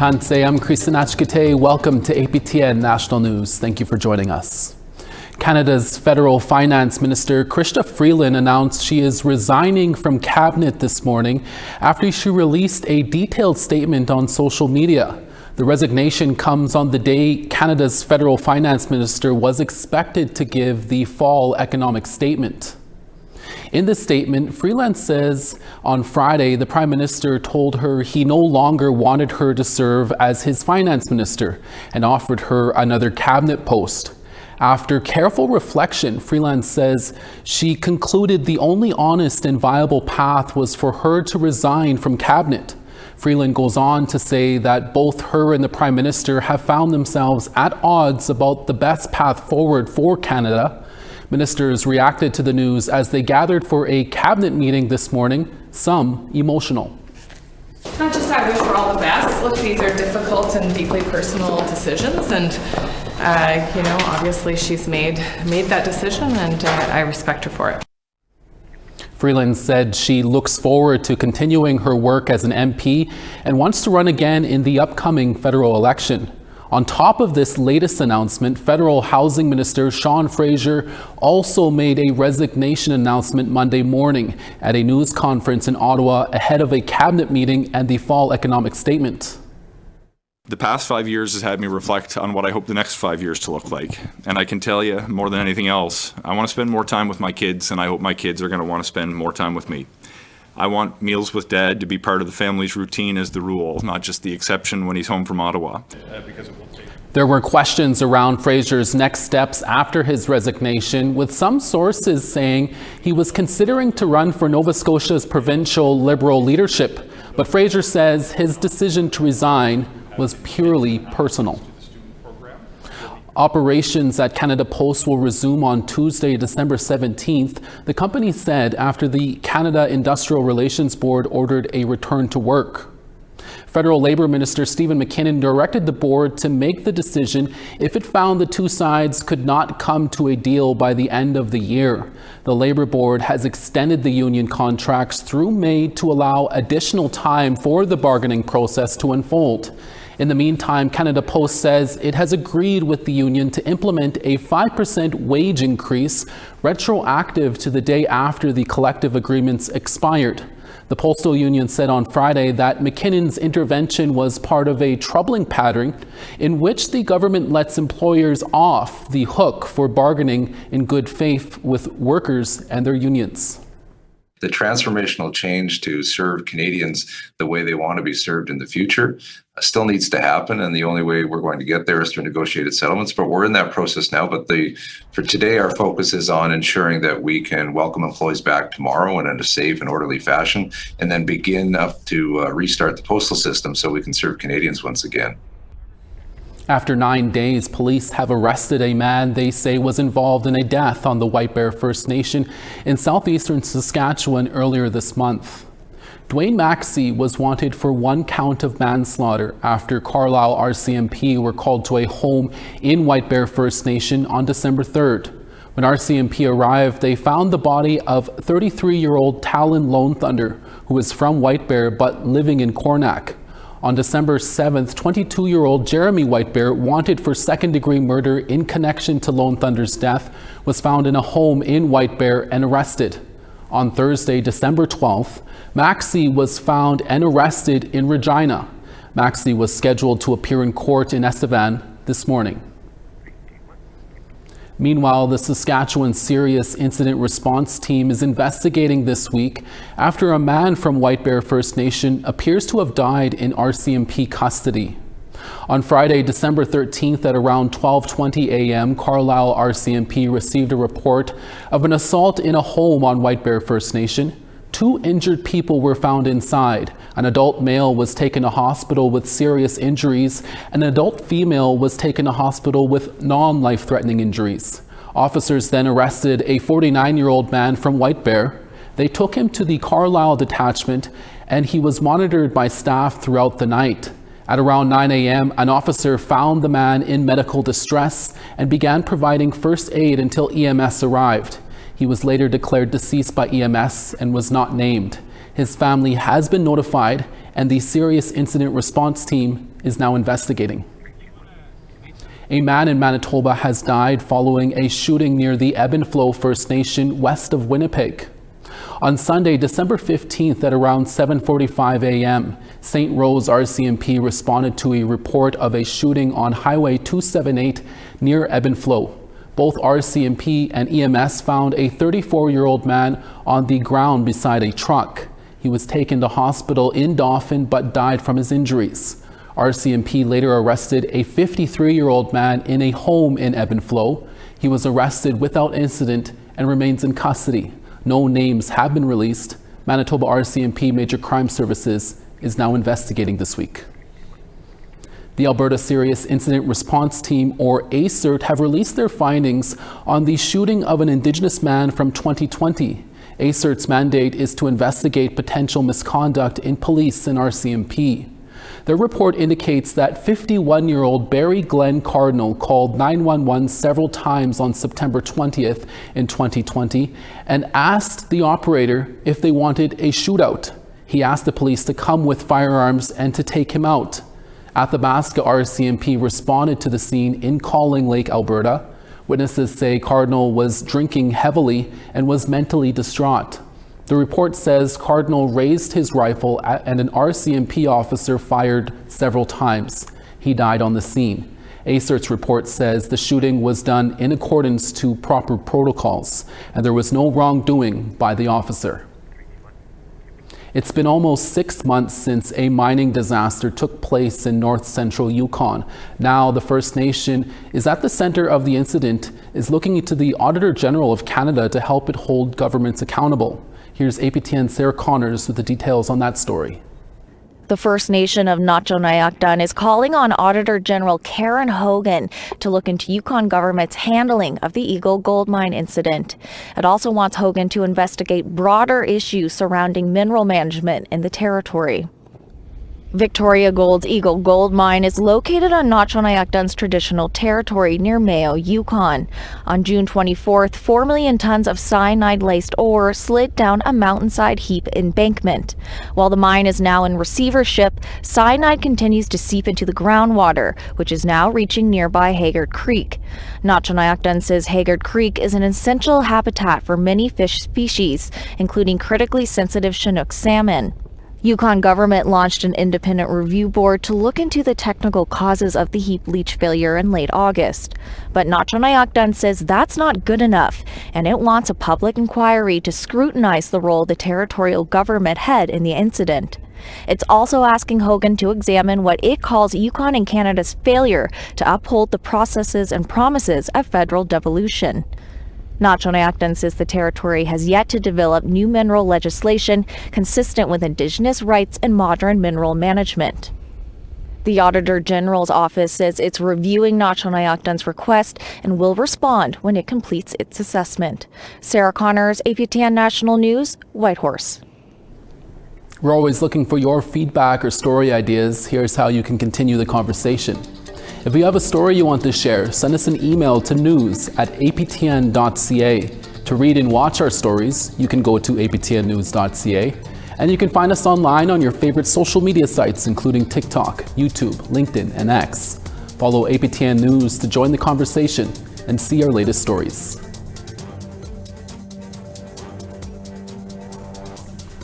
Tanse, I'm Kristinachkite. Welcome to APTN National News. Thank you for joining us. Canada's Federal Finance Minister Chrystia Freeland announced she is resigning from cabinet this morning after she released a detailed statement on social media. The resignation comes on the day Canada's Federal Finance Minister was expected to give the fall economic statement. In the statement, Freeland says on Friday the Prime Minister told her he no longer wanted her to serve as his finance minister and offered her another cabinet post. After careful reflection, Freeland says she concluded the only honest and viable path was for her to resign from cabinet. Freeland goes on to say that both her and the Prime Minister have found themselves at odds about the best path forward for Canada. Ministers reacted to the news as they gathered for a cabinet meeting this morning, some emotional. Not just I wish her all the best. Look, these are difficult and deeply personal decisions, and obviously she's made that decision, and I respect her for it. Freeland said she looks forward to continuing her work as an MP and wants to run again in the upcoming federal election. On top of this latest announcement, Federal Housing Minister Sean Fraser also made a resignation announcement Monday morning at a news conference in Ottawa ahead of a cabinet meeting and the fall economic statement. The past 5 years has had me reflect on what I hope the next 5 years to look like. And I can tell you, more than anything else, I want to spend more time with my kids, and I hope my kids are going to want to spend more time with me. I want meals with Dad to be part of the family's routine as the rule, not just the exception when he's home from Ottawa. There were questions around Fraser's next steps after his resignation, with some sources saying he was considering to run for Nova Scotia's provincial Liberal leadership. But Fraser says his decision to resign was purely personal. Operations at Canada Post will resume on Tuesday, December 17th, the company said after the Canada Industrial Relations Board ordered a return to work. Federal Labour Minister Stephen McKinnon directed the board to make the decision if it found the two sides could not come to a deal by the end of the year. The Labour Board has extended the union contracts through May to allow additional time for the bargaining process to unfold. In the meantime, Canada Post says it has agreed with the union to implement a 5% wage increase retroactive to the day after the collective agreements expired. The Postal Union said on Friday that McKinnon's intervention was part of a troubling pattern in which the government lets employers off the hook for bargaining in good faith with workers and their unions. The transformational change to serve Canadians the way they want to be served in the future still needs to happen, and the only way we're going to get there is through negotiated settlements, but we're in that process now. But for today, our focus is on ensuring that we can welcome employees back tomorrow and in a safe and orderly fashion, and then begin up to restart the postal system so we can serve Canadians once again. After 9 days, police have arrested a man they say was involved in a death on the White Bear First Nation in southeastern Saskatchewan earlier this month. Dwayne Maxey was wanted for 1 count of manslaughter after Carlisle RCMP were called to a home in White Bear First Nation on December 3rd. When RCMP arrived, they found the body of 33-year-old Talon Lone Thunder, who is from White Bear but living in Cornack. On December 7th, 22-year-old Jeremy White Bear, wanted for second-degree murder in connection to Lone Thunder's death, was found in a home in White Bear and arrested. On Thursday, December 12th, Maxey was found and arrested in Regina. Maxey was scheduled to appear in court in Estevan this morning. Meanwhile, the Saskatchewan Serious Incident Response Team is investigating this week after a man from White Bear First Nation appears to have died in RCMP custody. On Friday, December 13th at around 12:20 a.m., Carlisle RCMP received a report of an assault in a home on White Bear First Nation. 2 injured people were found inside. An adult male was taken to hospital with serious injuries. An adult female was taken to hospital with non-life-threatening injuries. Officers then arrested a 49-year-old man from White Bear. They took him to the Carlisle detachment and he was monitored by staff throughout the night. At around 9 a.m., an officer found the man in medical distress and began providing first aid until EMS arrived. He was later declared deceased by EMS and was not named. His family has been notified and the Serious Incident Response Team is now investigating. A man in Manitoba has died following a shooting near the Ebb and Flow First Nation west of Winnipeg. On Sunday, December 15th at around 7:45 a.m., St. Rose RCMP responded to a report of a shooting on Highway 278 near Ebb and Flow. Both RCMP and EMS found a 34-year-old man on the ground beside a truck. He was taken to hospital in Dauphin but died from his injuries. RCMP later arrested a 53-year-old man in a home in Ebb and Flow. He was arrested without incident and remains in custody. No names have been released. Manitoba RCMP Major Crime Services is now investigating this week. The Alberta Serious Incident Response Team, or ASIRT, have released their findings on the shooting of an Indigenous man from 2020. ASIRT's mandate is to investigate potential misconduct in police and RCMP. Their report indicates that 51-year-old Barry Glenn Cardinal called 911 several times on September 20th in 2020 and asked the operator if they wanted a shootout. He asked the police to come with firearms and to take him out. Athabasca RCMP responded to the scene in Calling Lake, Alberta. Witnesses say Cardinal was drinking heavily and was mentally distraught. The report says Cardinal raised his rifle and an RCMP officer fired several times. He died on the scene. ASIRT's report says the shooting was done in accordance to proper protocols and there was no wrongdoing by the officer. It's been almost 6 months since a mining disaster took place in north central Yukon. Now the First Nation is at the center of the incident, is looking into the Auditor General of Canada to help it hold governments accountable. Here's APTN Sarah Connors with the details on that story. The First Nation of Notchonayakdun is calling on Auditor General Karen Hogan to look into Yukon government's handling of the Eagle Gold Mine incident. It also wants Hogan to investigate broader issues surrounding mineral management in the territory. Victoria Gold's Eagle Gold Mine is located on Notchonayakdun's traditional territory near Mayo, Yukon. On June 24th, 4 million tons of cyanide-laced ore slid down a mountainside heap embankment. While the mine is now in receivership, cyanide continues to seep into the groundwater, which is now reaching nearby Haggard Creek. Notchonayakdun says Haggard Creek is an essential habitat for many fish species, including critically sensitive Chinook salmon. Yukon government launched an independent review board to look into the technical causes of the heap leach failure in late August. But Notchonayakdun says that's not good enough, and it wants a public inquiry to scrutinize the role the territorial government had in the incident. It's also asking Hogan to examine what it calls Yukon and Canada's failure to uphold the processes and promises of federal devolution. Notchonayakdun says the territory has yet to develop new mineral legislation consistent with Indigenous rights and modern mineral management. The Auditor General's office says it's reviewing Notchonayakdun's request and will respond when it completes its assessment. Sarah Connors, APTN National News, Whitehorse. We're always looking for your feedback or story ideas. Here's how you can continue the conversation. If you have a story you want to share, send us an email to news@aptn.ca. To read and watch our stories, you can go to aptnnews.ca. And you can find us online on your favorite social media sites, including TikTok, YouTube, LinkedIn, and X. Follow APTN News to join the conversation and see our latest stories.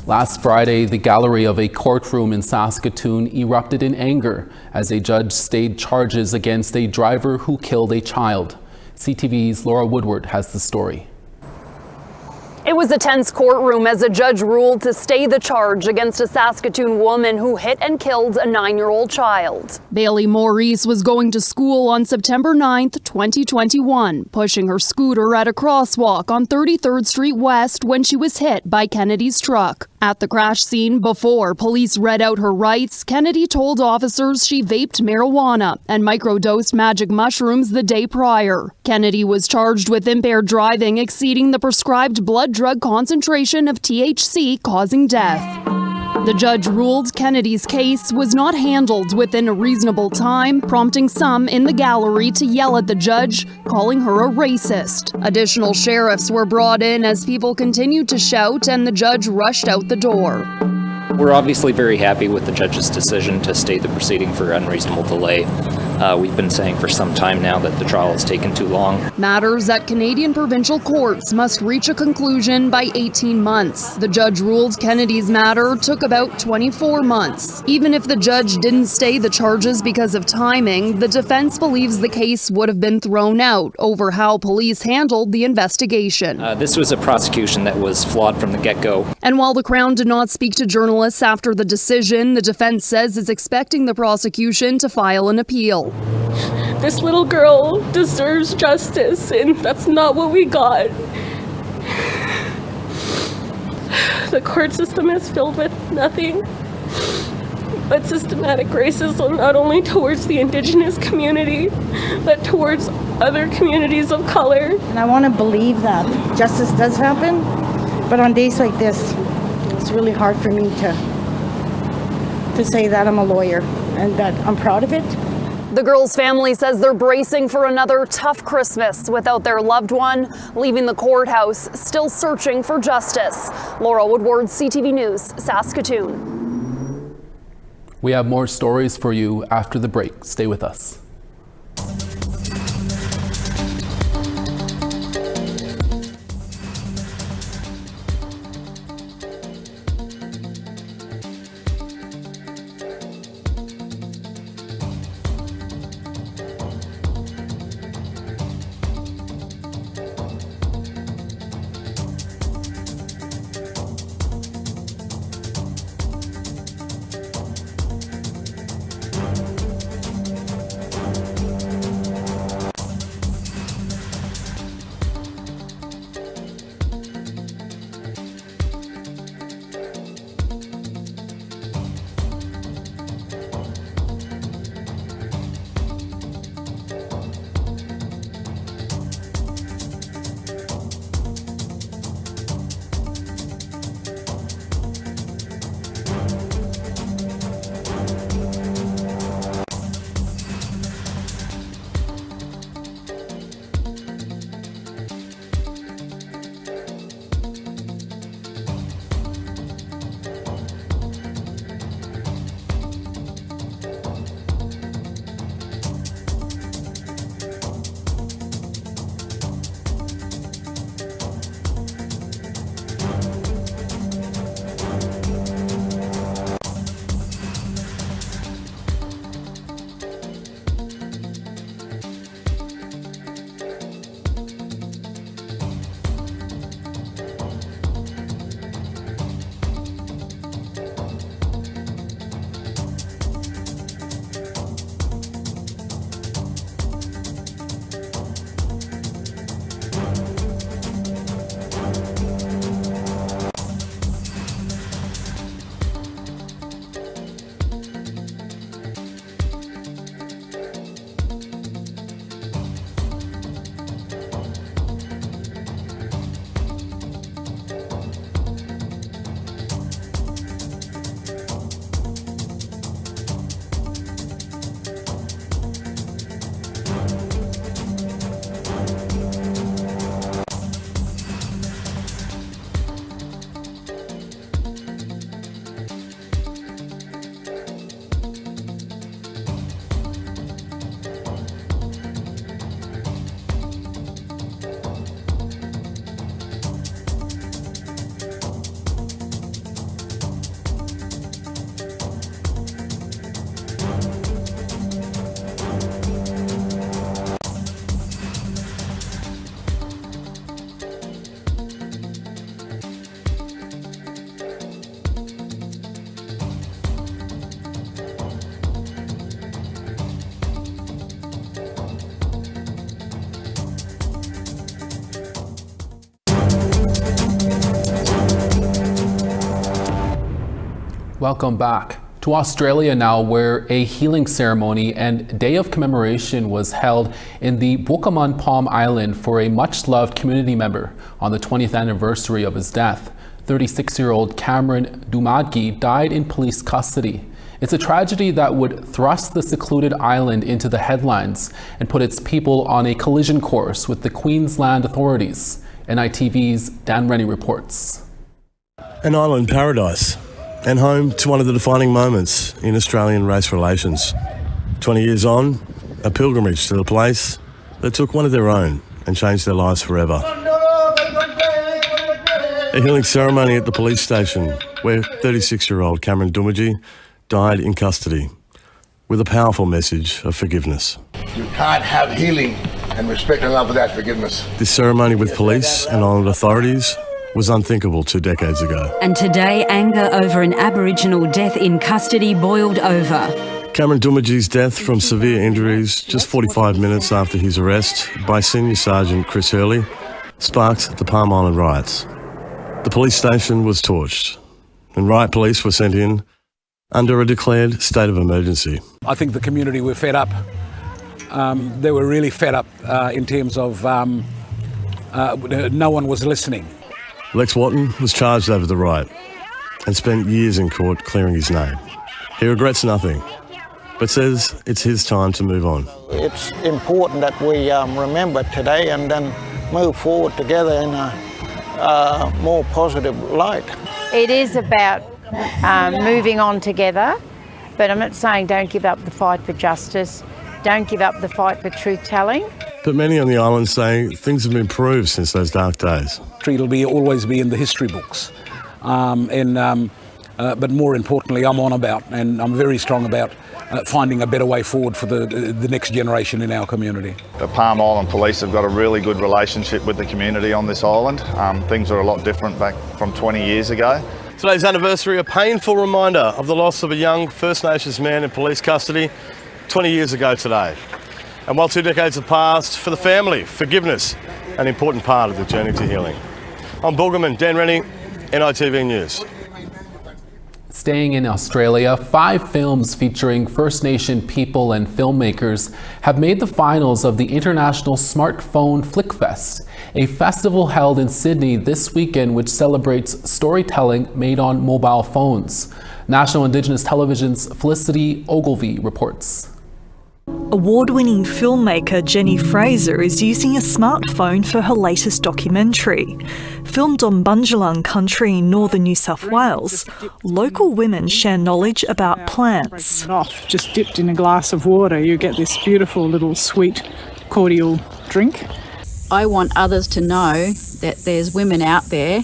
Last Friday, the gallery of a courtroom in Saskatoon erupted in anger as a judge stayed charges against a driver who killed a child. CTV's Laura Woodward has the story. It was a tense courtroom as a judge ruled to stay the charge against a Saskatoon woman who hit and killed a 9-year-old child. Bailey Maurice was going to school on September 9th, 2021, pushing her scooter at a crosswalk on 33rd Street West when she was hit by Kennedy's truck. At the crash scene, before police read out her rights, Kennedy told officers she vaped marijuana and microdosed magic mushrooms the day prior. Kennedy was charged with impaired driving exceeding the prescribed blood-drug concentration of THC causing death. The judge ruled Kennedy's case was not handled within a reasonable time, prompting some in the gallery to yell at the judge, calling her a racist. Additional sheriffs were brought in as people continued to shout and the judge rushed out the door. We're obviously very happy with the judge's decision to stay the proceeding for unreasonable delay. We've been saying for some time now that the trial has taken too long. Matters at Canadian provincial courts must reach a conclusion by 18 months. The judge ruled Kennedy's matter took about 24 months. Even if the judge didn't stay the charges because of timing, the defense believes the case would have been thrown out over how police handled the investigation. This was a prosecution that was flawed from the get-go. And while the Crown did not speak to journalists after the decision, the defense says it's expecting the prosecution to file an appeal. This little girl deserves justice, and that's not what we got. The court system is filled with nothing but systematic racism, not only towards the Indigenous community, but towards other communities of color. And I want to believe that justice does happen, but on days like this, it's really hard for me to say that I'm a lawyer and that I'm proud of it. The girl's family says they're bracing for another tough Christmas without their loved one, leaving the courthouse, still searching for justice. Laura Woodward, CTV News, Saskatoon. We have more stories for you after the break. Stay with us. Welcome back to Australia now, where a healing ceremony and day of commemoration was held in the Bukaman Palm Island for a much-loved community member on the 20th anniversary of his death. 36-year-old Cameron Dumadgi died in police custody. It's a tragedy that would thrust the secluded island into the headlines and put its people on a collision course with the Queensland authorities. NITV's Dan Rennie reports. An island paradise, and home to one of the defining moments in Australian race relations. 20 years on, a pilgrimage to the place that took one of their own and changed their lives forever. A healing ceremony at the police station where 36-year-old Cameron Doomadgee died in custody with a powerful message of forgiveness. You can't have healing and respect and love without forgiveness. This ceremony with police and island authorities was unthinkable 2 decades ago. And today, anger over an Aboriginal death in custody boiled over. Cameron Doomadgee's death from severe injuries just 45 minutes after his arrest by Senior Sergeant Chris Hurley sparked the Palm Island riots. The police station was torched and riot police were sent in under a declared state of emergency. I think the community were fed up. They were really fed up in terms of no one was listening. Lex Watton was charged over the riot and spent years in court clearing his name. He regrets nothing, but says it's his time to move on. It's important that we remember today and then move forward together in a more positive light. It is about moving on together, but I'm not saying don't give up the fight for justice, don't give up the fight for truth-telling. But many on the island say things have improved since those dark days. It'll always be in the history books. But more importantly, I'm on about, and I'm very strong about, finding a better way forward for the next generation in our community. The Palm Island Police have got a really good relationship with the community on this island. Things are a lot different back from 20 years ago. Today's anniversary, a painful reminder of the loss of a young First Nations man in police custody 20 years ago today. And while 2 decades have passed, for the family, forgiveness, an important part of the journey to healing. I'm Bulgerman, Dan Rennie, NITV News. Staying in Australia, 5 films featuring First Nation people and filmmakers have made the finals of the International Smartphone Flickfest, a festival held in Sydney this weekend which celebrates storytelling made on mobile phones. National Indigenous Television's Felicity Ogilvie reports. Award-winning filmmaker Jenny Fraser is using a smartphone for her latest documentary. Filmed on Bundjalung country in northern New South Wales, local women share knowledge about plants. Just dipped in a glass of water, you get this beautiful little sweet cordial drink. I want others to know that there's women out there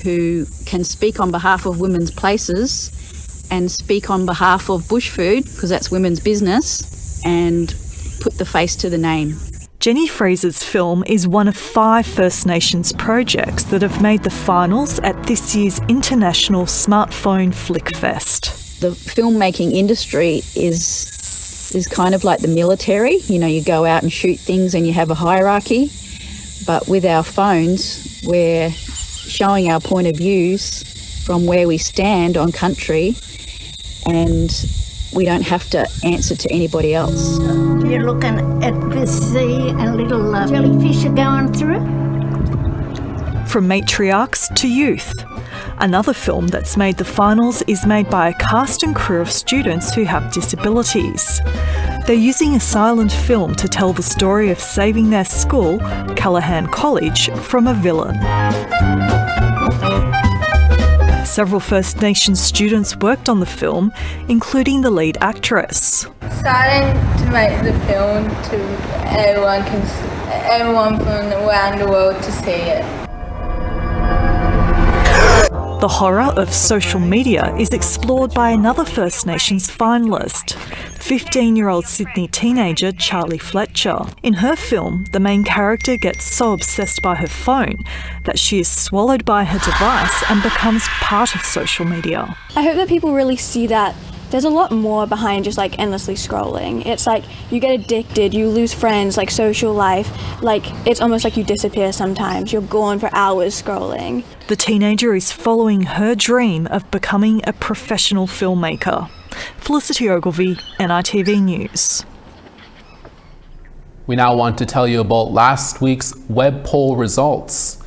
who can speak on behalf of women's places and speak on behalf of bush food, because that's women's business, and put the face to the name. Jenny Fraser's film is one of 5 First Nations projects that have made the finals at this year's International Smartphone Flickfest. The filmmaking industry is kind of like the military. You know, you go out and shoot things and you have a hierarchy. But with our phones, we're showing our point of views from where we stand on country, and we don't have to answer to anybody else. You're looking at the sea and little jellyfish are going through. From matriarchs to youth. Another film that's made the finals is made by a cast and crew of students who have disabilities. They're using a silent film to tell the story of saving their school, Callaghan College, from a villain. Several First Nations students worked on the film, including the lead actress. Starting to make the film to everyone from around the world to see it. The horror of social media is explored by another First Nations finalist, 15-year-old Sydney teenager Charlie Fletcher. In her film, the main character gets so obsessed by her phone that she is swallowed by her device and becomes part of social media. I hope that people really see that there's a lot more behind just like endlessly scrolling. It's like you get addicted, you lose friends, like social life, like it's almost like you disappear sometimes. You're gone for hours scrolling. The teenager is following her dream of becoming a professional filmmaker. Felicity Ogilvie, NITV News. We now want to tell you about last week's web poll results.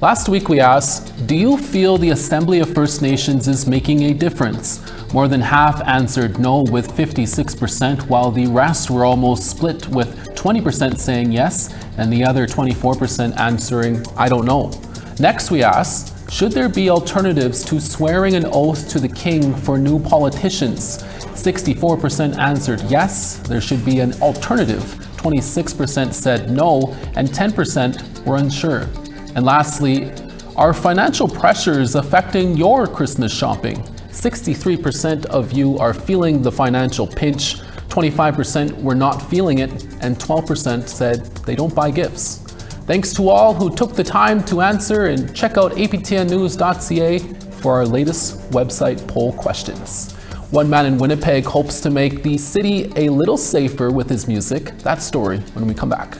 Last week we asked, do you feel the Assembly of First Nations is making a difference? More than half answered no with 56%, while the rest were almost split with 20% saying yes and the other 24% answering I don't know. Next we asked, Should there be alternatives to swearing an oath to the king for new politicians? 64% answered yes, there should be an alternative. 26% said no, and 10% were unsure. And lastly, are financial pressures affecting your Christmas shopping? 63% of you are feeling the financial pinch, 25% were not feeling it, and 12% said they don't buy gifts. Thanks to all who took the time to answer, and check out aptnnews.ca for our latest website poll questions. One man in Winnipeg hopes to make the city a little safer with his music. That story when we come back.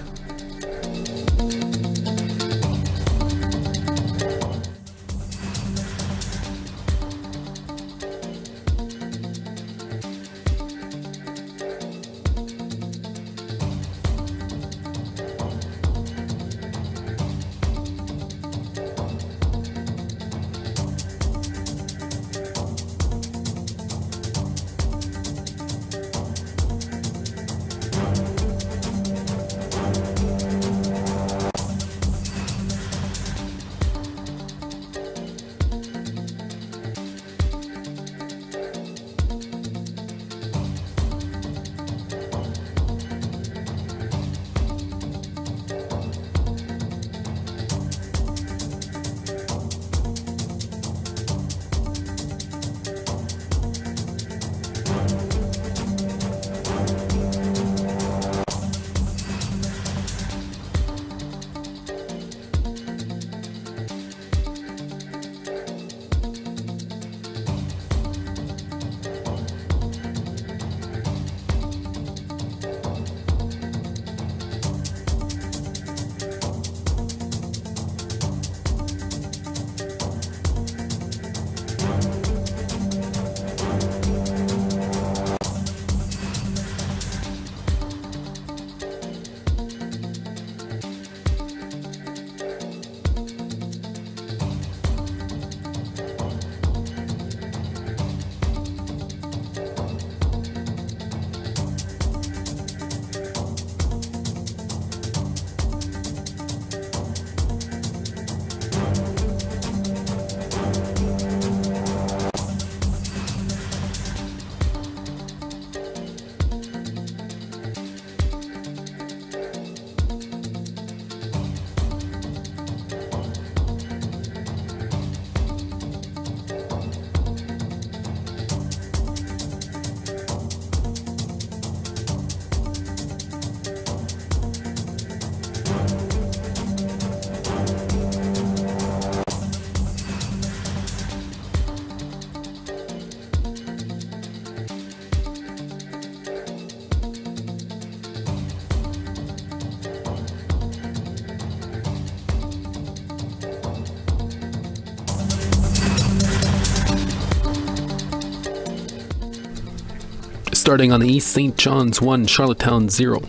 Starting on the east, St. John's 1, Charlottetown 0.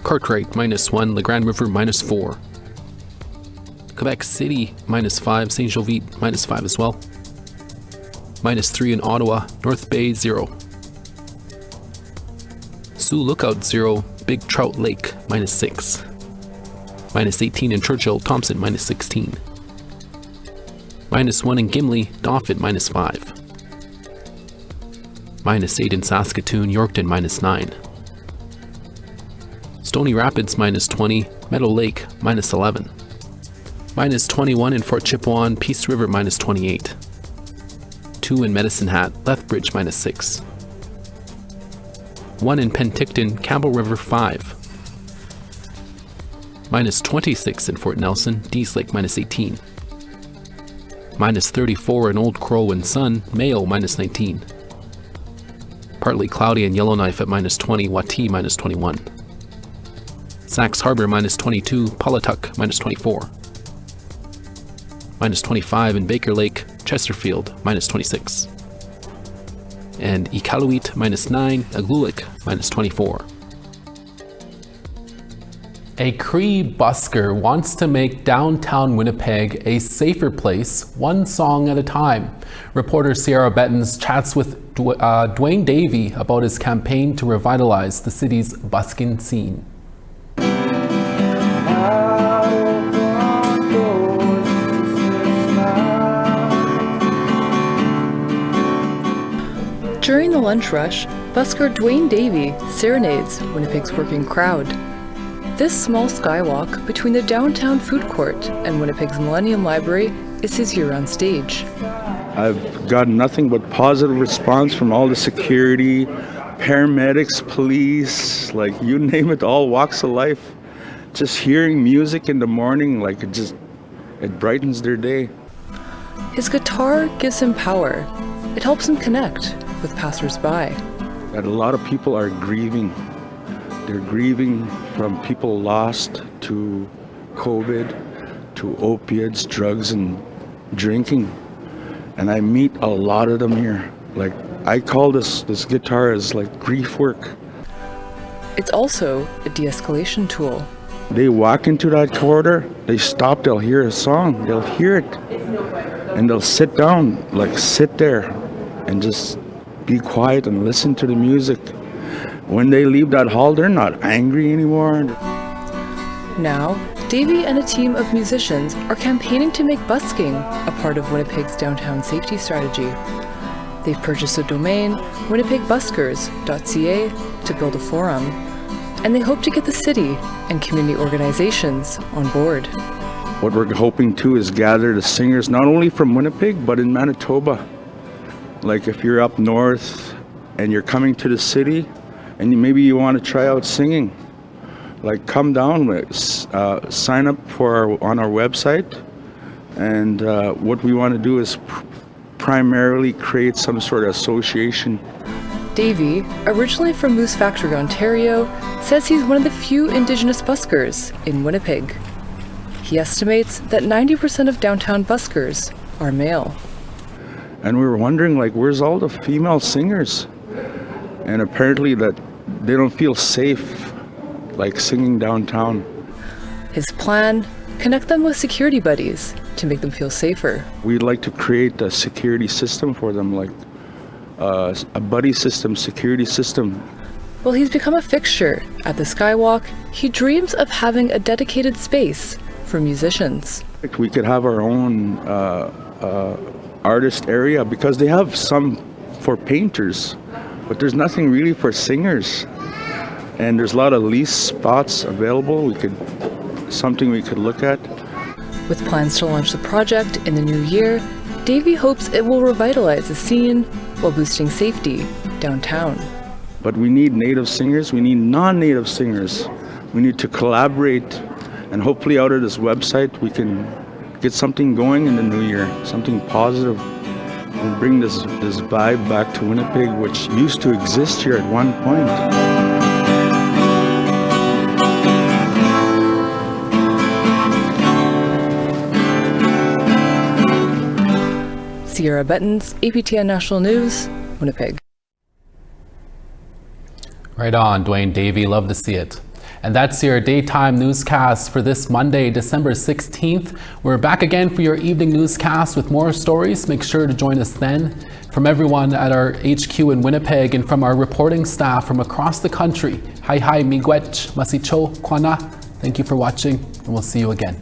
Cartwright -1, La Grande River -4. Quebec City -5, St. Jovite -5 as well. -3 in Ottawa, North Bay 0. Sioux Lookout 0, Big Trout Lake -6. -18 in Churchill, Thompson -16. -1 in Gimli, Dauphin -5. -8 in Saskatoon, Yorkton -9. Stony Rapids -20, Meadow Lake -11. -21 in Fort Chipewyan, Peace River -28. 2 in Medicine Hat, Lethbridge -6. 1 in Penticton, Campbell River 5. -26 in Fort Nelson, Dease Lake -18. -34 in Old Crow and Sun, Mayo -19. Partly cloudy in Yellowknife at -20, Watee -21. Sax Harbor -22, Pawlatuck -24. -25 in Baker Lake, Chesterfield -26. And Iqaluit -9, Iqaluit -24. A Cree busker wants to make downtown Winnipeg a safer place, one song at a time. Reporter Sierra Bettens chats with Dwayne Davey about his campaign to revitalize the city's busking scene. During the lunch rush, busker Dwayne Davey serenades Winnipeg's working crowd. This small skywalk between the downtown food court and Winnipeg's Millennium Library is his year-round stage. I've gotten nothing but positive response from all the security, paramedics, police, like you name it, all walks of life. Just hearing music in the morning, like it brightens their day. His guitar gives him power. It helps him connect with passers-by. That a lot of people are grieving. They're grieving from people lost to COVID, to opiates, drugs, and drinking. And I meet a lot of them here. Like, I call this guitar as like grief work. It's also a de-escalation tool. They walk into that corridor, they stop, they'll hear a song, they'll hear it. And they'll sit down, like sit there and just be quiet and listen to the music. When they leave that hall, they're not angry anymore. Now, Davey and a team of musicians are campaigning to make busking a part of Winnipeg's downtown safety strategy. They've purchased a domain, winnipegbuskers.ca, to build a forum, and they hope to get the city and community organizations on board. What we're hoping to is gather the singers not only from Winnipeg, but in Manitoba. Like if you're up north and you're coming to the city and maybe you want to try out singing, like come down, sign up on our website. And what we want to do is primarily create some sort of association. Davey, originally from Moose Factory, Ontario, says he's one of the few Indigenous buskers in Winnipeg. He estimates that 90% of downtown buskers are male. And we were wondering, like, where's all the female singers? And apparently that they don't feel safe, like, singing downtown. His plan, connect them with security buddies to make them feel safer. We'd like to create a security system for them, like a buddy system, security system. While he's become a fixture at the Skywalk, he dreams of having a dedicated space for musicians. We could have our own artist area, because they have some for painters, but there's nothing really for singers. And there's a lot of lease spots available. Something we could look at. With plans to launch the project in the new year, Davey hopes it will revitalize the scene while boosting safety downtown. But we need native singers, we need non-native singers. We need to collaborate, and hopefully out of this website we can get something going in the new year, something positive, and bring this vibe back to Winnipeg, which used to exist here at one point. Sierra Bettens, APTN National News, Winnipeg. Right on, Dwayne Davey. Love to see it. And that's your daytime newscast for this Monday, December 16th. We're back again for your evening newscast with more stories. Make sure to join us then. From everyone at our HQ in Winnipeg and from our reporting staff from across the country, hi miigwech, masicho, kwana. Thank you for watching, and we'll see you again.